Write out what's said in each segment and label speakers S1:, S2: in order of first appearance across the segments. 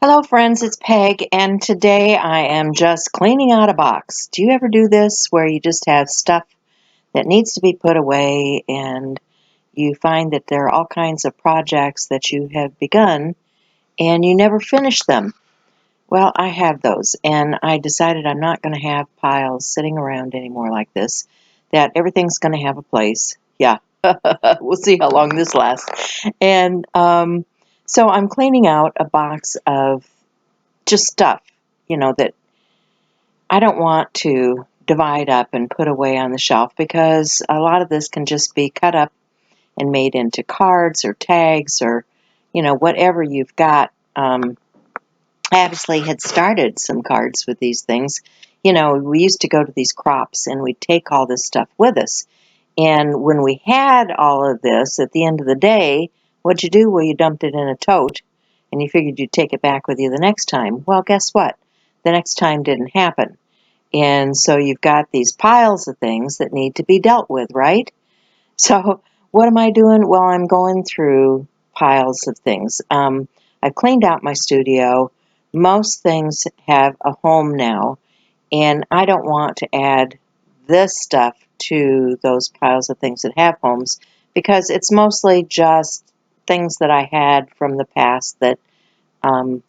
S1: Hello, friends, it's Peg, and today I am just cleaning out a box. Do you ever do this where you just have stuff that needs to be put away and you find that there are all kinds of projects that you have begun and you never finish them? Well, I have those, and I decided I'm not going to have piles sitting around anymore like this, that everything's going to have a place. Yeah, we'll see how long this lasts. And so I'm cleaning out a box of just stuff, that I don't want to divide up and put away on the shelf because a lot of this can just be cut up and made into cards or tags or, whatever you've got. I obviously had started some cards with these things. We used to go to these crops and we'd take all this stuff with us. And when we had all of this, at the end of the day, what'd you do? Well, you dumped it in a tote and you figured you'd take it back with you the next time. Well, guess what? The next time didn't happen. And so you've got these piles of things that need to be dealt with, right? So what am I doing? Well, I'm going through piles of things. I've cleaned out my studio. Most things have a home now, and I don't want to add this stuff to those piles of things that have homes because it's mostly just things that I had from the past that I'm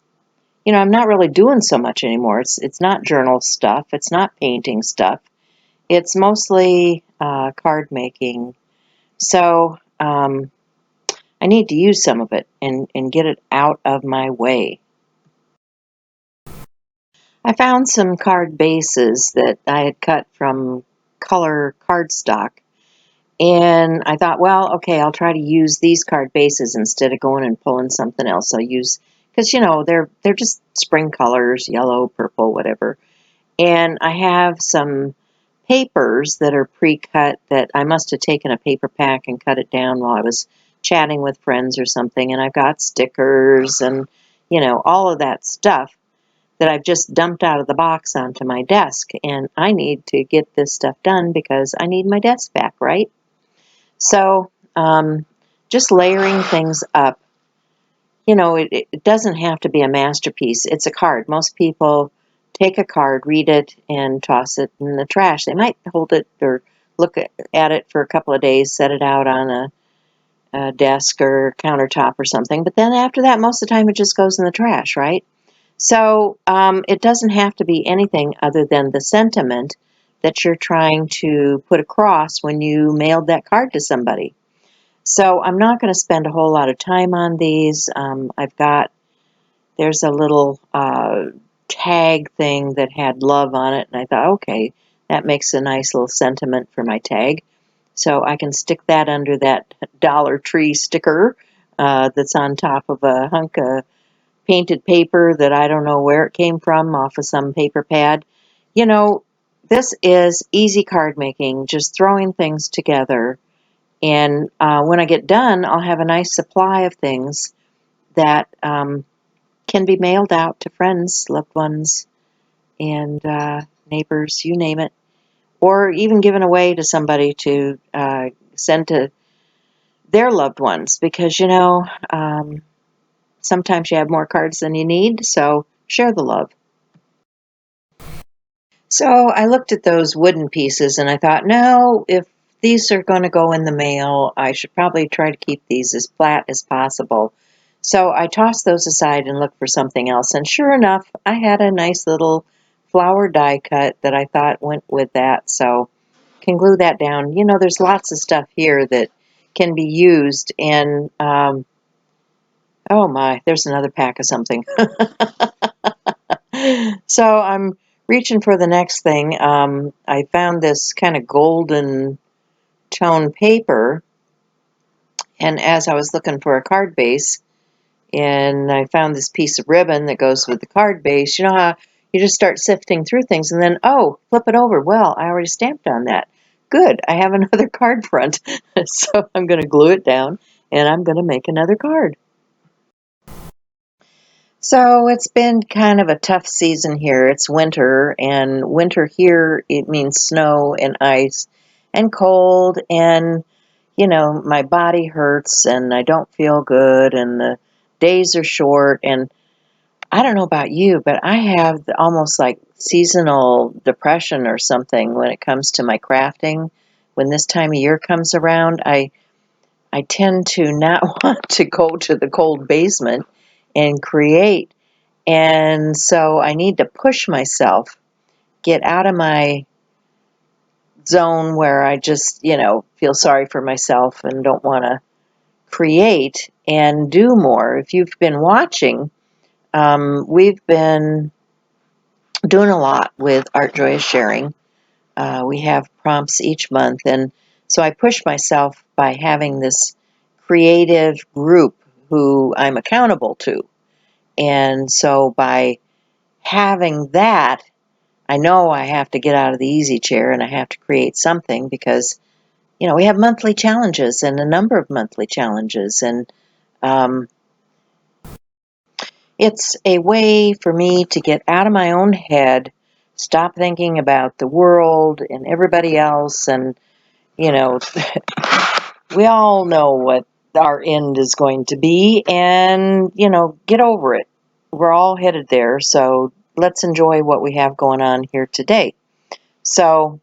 S1: not really doing so much anymore. It's not journal stuff. It's not painting stuff. It's mostly card making. So I need to use some of it and get it out of my way. I found some card bases that I had cut from color cardstock. And I thought, well, okay, I'll try to use these card bases instead of going and pulling something else. I'll use, because they're just spring colors, yellow, purple, whatever. And I have some papers that are pre-cut that I must have taken a paper pack and cut it down while I was chatting with friends or something. And I've got stickers and, all of that stuff that I've just dumped out of the box onto my desk. And I need to get this stuff done because I need my desk back, right? So just layering things up. It doesn't have to be a masterpiece. It's a card. Most people take a card, read it, and toss it in the trash. They might hold it or look at it for a couple of days, set it out on a desk or countertop or something. But then after that, most of the time it just goes in the trash, right? So it doesn't have to be anything other than the sentiment that you're trying to put across when you mailed that card to somebody. So I'm not going to spend a whole lot of time on these. There's a little tag thing that had love on it, and I thought, okay, that makes a nice little sentiment for my tag. So I can stick that under that Dollar Tree sticker that's on top of a hunk of painted paper that I don't know where it came from, off of some paper pad. You know, this is easy card making, just throwing things together. And when I get done, I'll have a nice supply of things that can be mailed out to friends, loved ones, and neighbors, you name it, or even given away to somebody to send to their loved ones because, sometimes you have more cards than you need, so share the love. So I looked at those wooden pieces and I thought, no, if these are going to go in the mail, I should probably try to keep these as flat as possible. So I tossed those aside and looked for something else. And sure enough, I had a nice little flower die cut that I thought went with that. So can glue that down. There's lots of stuff here that can be used. And oh my, there's another pack of something. So I'm reaching for the next thing. I found this kind of golden tone paper, and as I was looking for a card base, and I found this piece of ribbon that goes with the card base. You know how you just start sifting through things, and then, oh, flip it over. Well, I already stamped on that. Good, I have another card front. So I'm going to glue it down, and I'm going to make another card. So it's been kind of a tough season here. It's winter, and winter here, it means snow and ice and cold, and my body hurts and I don't feel good, and the days are short, and I don't know about you, but I have almost like seasonal depression or something when it comes to my crafting. When this time of year comes around, I tend to not want to go to the cold basement and create. And so I need to push myself, get out of my zone where I just, feel sorry for myself and don't want to create and do more. If you've been watching, we've been doing a lot with Art Joy is Sharing. We have prompts each month, and so I push myself by having this creative group who I'm accountable to. And so by having that, I know I have to get out of the easy chair and I have to create something because, we have monthly challenges and a number of monthly challenges. And um, it's a way for me to get out of my own head, stop thinking about the world and everybody else. And, you know, we all know what our end is going to be and, get over it. We're all headed there. So let's enjoy what we have going on here today. So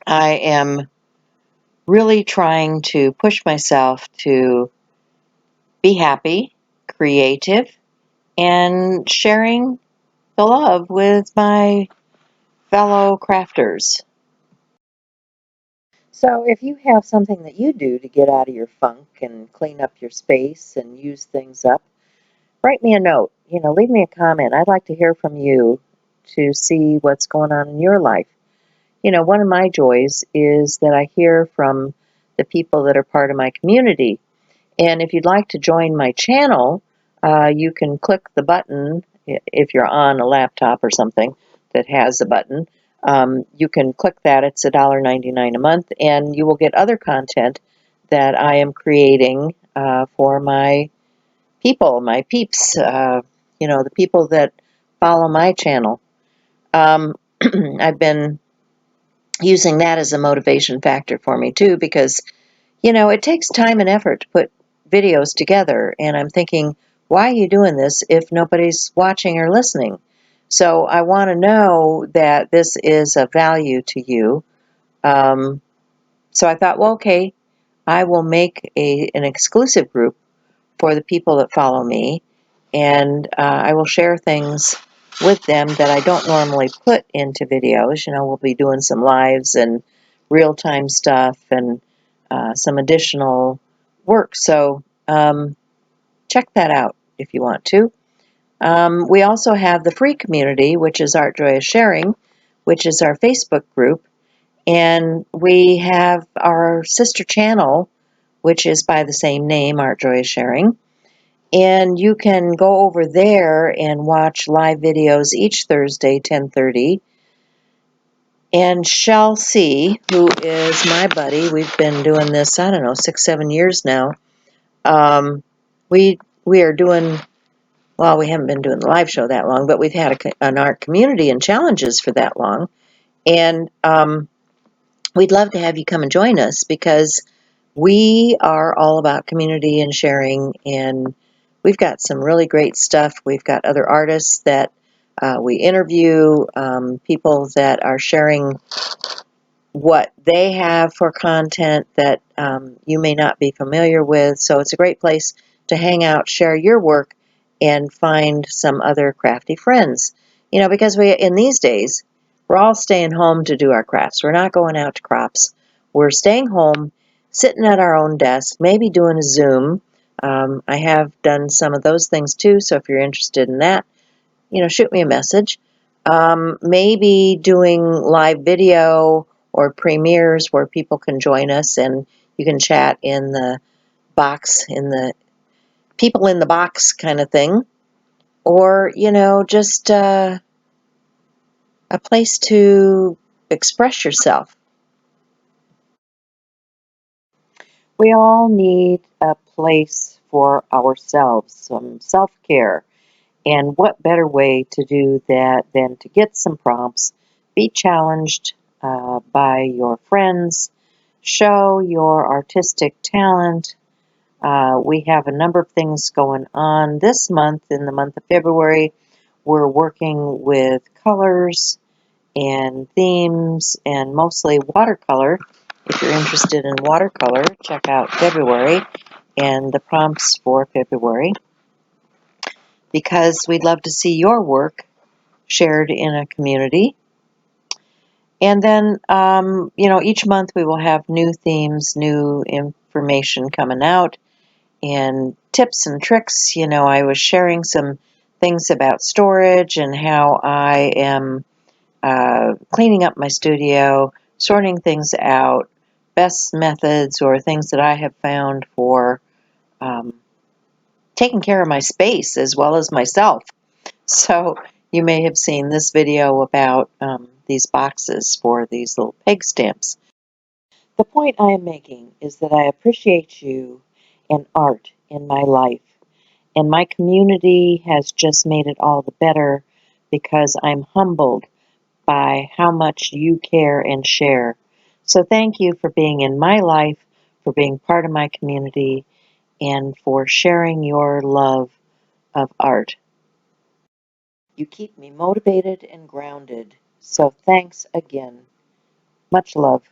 S1: I am really trying to push myself to be happy, creative, and sharing the love with my fellow crafters. So, if you have something that you do to get out of your funk and clean up your space and use things up, write me a note. Leave me a comment. I'd like to hear from you to see what's going on in your life. One of my joys is that I hear from the people that are part of my community. And if you'd like to join my channel, you can click the button if you're on a laptop or something that has a button. You can click that. It's $1.99 a month, and you will get other content that I am creating for my people, my peeps, the people that follow my channel. I've been using that as a motivation factor for me too, because it takes time and effort to put videos together, and I'm thinking, why are you doing this if nobody's watching or listening? So I want to know that this is of value to you. So I thought, well, okay, I will make an exclusive group for the people that follow me, and I will share things with them that I don't normally put into videos. We'll be doing some lives and real-time stuff and some additional work. So check that out if you want to. We also have the free community, which is Art Joy is Sharing, which is our Facebook group. And we have our sister channel, which is by the same name, Art Joy is Sharing. And you can go over there and watch live videos each Thursday, 10:30. And Shell C, who is my buddy, we've been doing this, 6, 7 years now. We are doing, well, we haven't been doing the live show that long, but we've had an art community and challenges for that long. And we'd love to have you come and join us because we are all about community and sharing, and we've got some really great stuff. We've got other artists that we interview, people that are sharing what they have for content that you may not be familiar with. So it's a great place to hang out, share your work, and find some other crafty friends. Because in these days, we're all staying home to do our crafts. We're not going out to crops. We're staying home, sitting at our own desk, maybe doing a Zoom. I have done some of those things too, so if you're interested in that, shoot me a message. Maybe doing live video or premieres where people can join us and you can chat in the box, in the people in the box kind of thing. Or, just a place to express yourself. We all need a place for ourselves, some self-care. And what better way to do that than to get some prompts, be challenged by your friends, show your artistic talent, We have a number of things going on this month. In the month of February, we're working with colors and themes and mostly watercolor. If you're interested in watercolor, check out February and the prompts for February, because we'd love to see your work shared in a community. And then, each month we will have new themes, new information coming out, and tips and tricks. I was sharing some things about storage and how I am cleaning up my studio, sorting things out, best methods or things that I have found for taking care of my space as well as myself. So you may have seen this video about these boxes for these little peg stamps. The point I am making is that I appreciate you and art in my life, and my community has just made it all the better because I'm humbled by how much you care and share. So thank you for being in my life, for being part of my community, and for sharing your love of art. You keep me motivated and grounded. So thanks again. Much love.